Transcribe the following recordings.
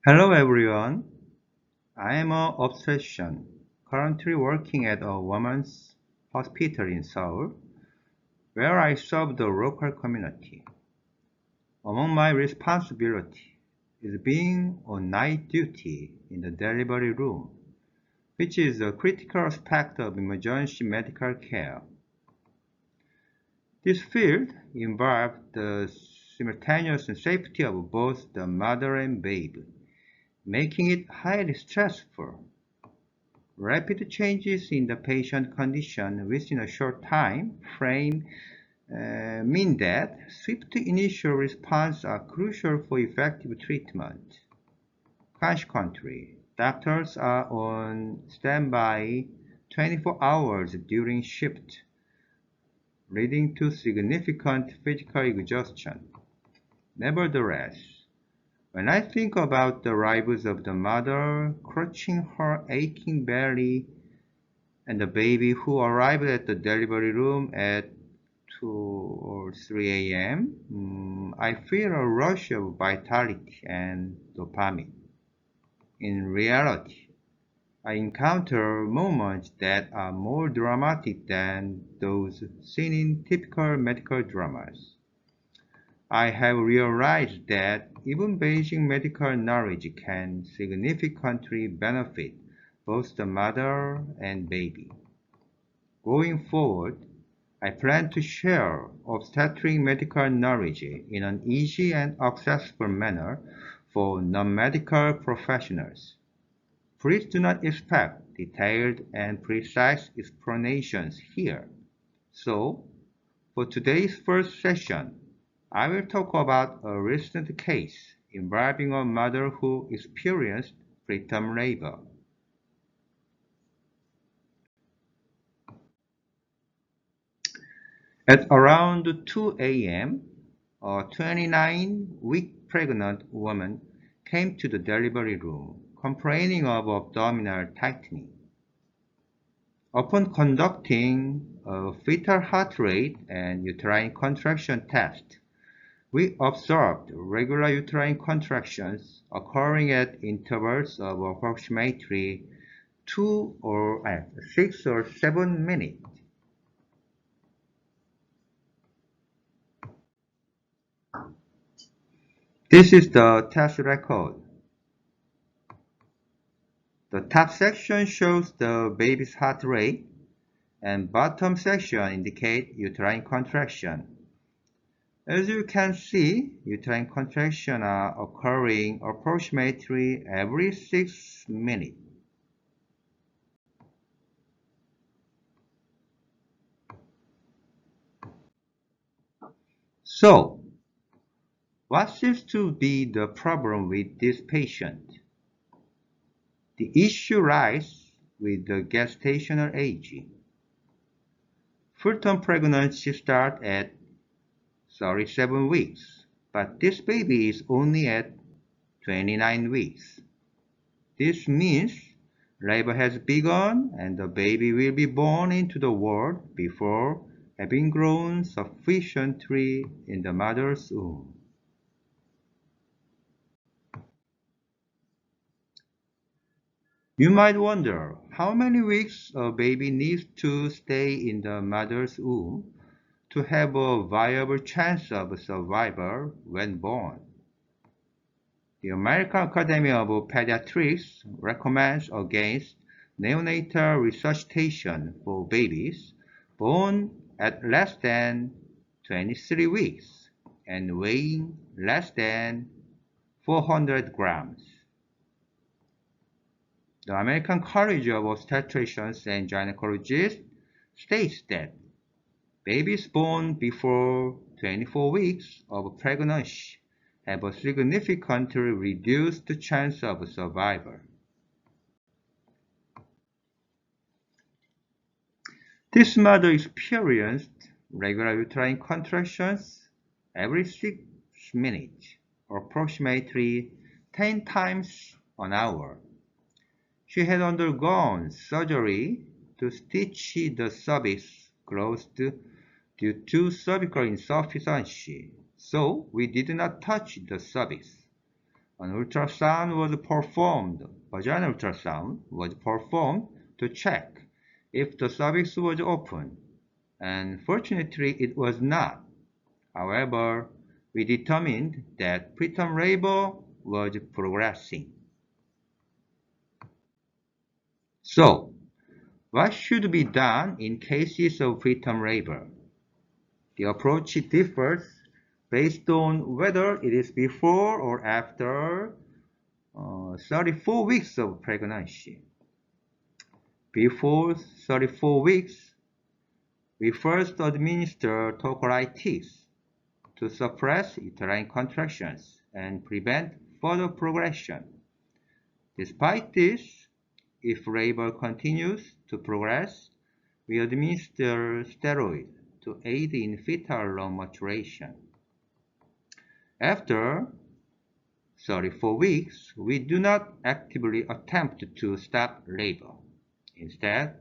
Hello everyone, I am a obstetrician currently working at a women's hospital in Seoul, where I serve the local community. Among my responsibility is being on night duty in the delivery room, which is a critical aspect of emergency medical care. This field involves the simultaneous safety of both the mother and baby, making it highly stressful. Rapid changes in the patient condition within a short time frame mean that swift initial response are crucial for effective treatment. Consequently, doctors are on standby 24 hours during shift, leading to significant physical exhaustion. Nevertheless, when I think about the lives of the mother clutching her aching belly and the baby who arrived at the delivery room at 2 or 3 a.m., I feel a rush of vitality and dopamine. In reality, I encounter moments that are more dramatic than those seen in typical medical dramas. I have realized that even basic medical knowledge can significantly benefit both the mother and baby. Going forward, I plan to share obstetric medical knowledge in an easy and accessible manner for non-medical professionals. Please do not expect detailed and precise explanations here. So, for today's first session, I will talk about a recent case involving a mother who experienced preterm labor. At around 2 a.m., a 29-week pregnant woman came to the delivery room complaining of abdominal tightening. Upon conducting a fetal heart rate and uterine contraction test, we observed regular uterine contractions occurring at intervals of approximately 6 or 7 minutes. This is the test record. The top section shows the baby's heart rate, and bottom section indicates uterine contraction. As you can see, uterine contractions are occurring approximately every 6 minutes. So, what seems to be the problem with this patient? The issue lies with the gestational age. Full-term pregnancy starts at 37 weeks, but this baby is only at 29 weeks. This means labor has begun and the baby will be born into the world before having grown sufficiently in the mother's womb. You might wonder how many weeks a baby needs to stay in the mother's womb to have a viable chance of survival when born. The American Academy of Pediatrics recommends against neonatal resuscitation for babies born at less than 23 weeks and weighing less than 400 grams. The American College of Obstetricians and Gynecologists states that babies born before 24 weeks of pregnancy have a significantly reduced chance of survival. This mother experienced regular uterine contractions every 6 minutes, or approximately 10 times an hour. She had undergone surgery to stitch the cervix closed due to cervical insufficiency, so we did not touch the cervix. An ultrasound was performed, vaginal ultrasound was performed to check if the cervix was open, and fortunately it was not. However, we determined that preterm labor was progressing. So, what should be done in cases of preterm labor? The approach differs based on whether it is before or after 34 weeks of pregnancy. Before 34 weeks, we first administer tocolytics to suppress uterine contractions and prevent further progression. Despite this, if labor continues to progress, we administer steroid to aid in fetal lung maturation. After 34 weeks, we do not actively attempt to stop labor. Instead,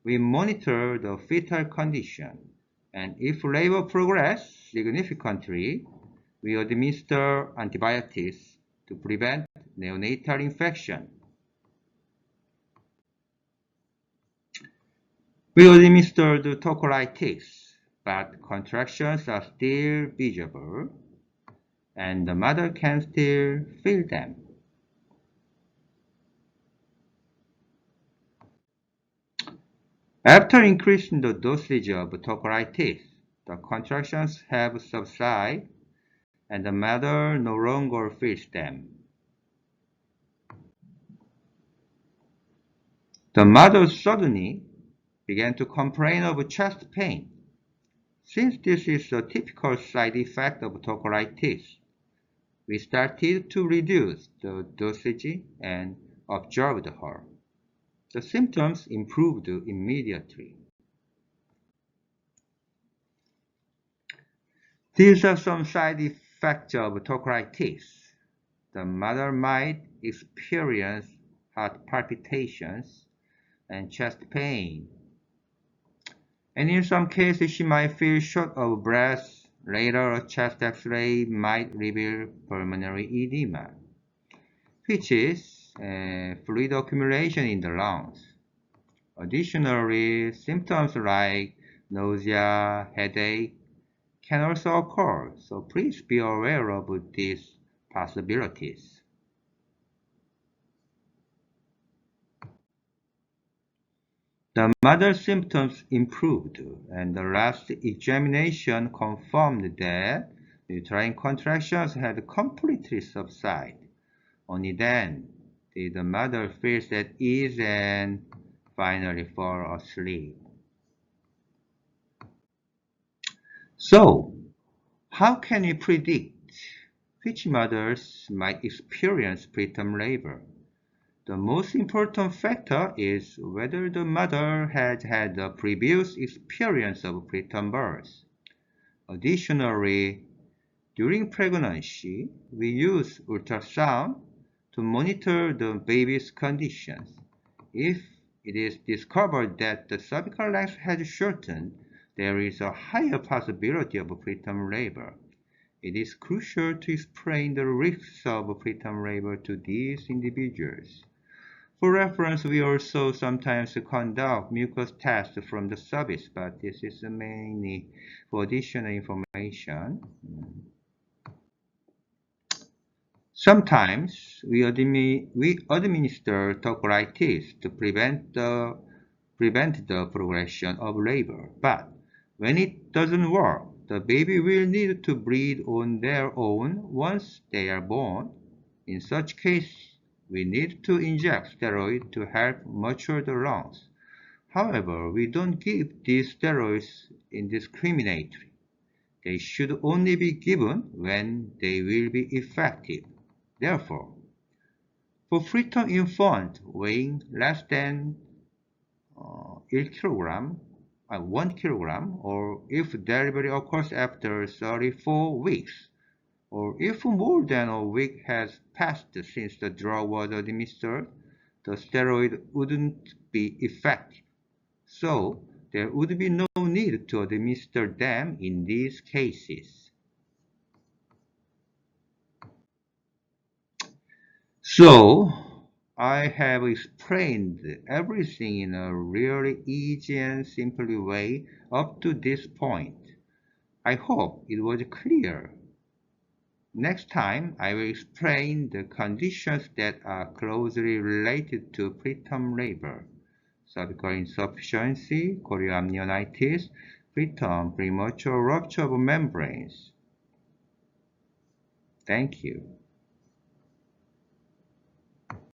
we monitor the fetal condition, and if labor progresses significantly, we administer antibiotics to prevent neonatal infection. We administer the tocolytics, but contractions are still visible, and the mother can still feel them. After increasing the dosage of tocolytics, the contractions have subsided, and the mother no longer feels them. The mother suddenly began to complain of chest pain. Since this is a typical side effect of tocolytics, we started to reduce the dosage and observed her. The symptoms improved immediately. These are some side effects of tocolytics. The mother might experience heart palpitations and chest pain, and in some cases she might feel short of breath. Later, a chest X-ray might reveal pulmonary edema, which is fluid accumulation in the lungs. Additionally, symptoms like nausea, headache can also occur, so please be aware of these possibilities. The mother's symptoms improved, and the last examination confirmed that uterine contractions had completely subsided. Only then did the mother feel at ease and finally fall asleep. So, how can we predict which mothers might experience preterm labor? The most important factor is whether the mother has had a previous experience of preterm birth. Additionally, during pregnancy, we use ultrasound to monitor the baby's conditions. If it is discovered that the cervical length has shortened, there is a higher possibility of preterm labor. It is crucial to explain the risks of preterm labor to these individuals. For reference, we also sometimes conduct mucus tests from the cervix, but this is mainly for additional information. Sometimes we administer tocolytics to prevent the progression of labor, but when it doesn't work, the baby will need to breathe on their own once they are born. In such case, we need to inject steroid to help mature the lungs. However, we don't give these steroids indiscriminately. They should only be given when they will be effective. Therefore, for preterm infant weighing less than 1 kilogram, or if delivery occurs after 34 weeks, or if more than a week has passed since the drug was administered, the steroid wouldn't be effective. So, there would be no need to administer them in these cases. So, I have explained everything in a really easy and simple way up to this point. I hope it was clear. Next time, I will explain the conditions that are closely related to preterm labor: cervical insufficiency, chorioamnionitis, preterm premature rupture of membranes. Thank you.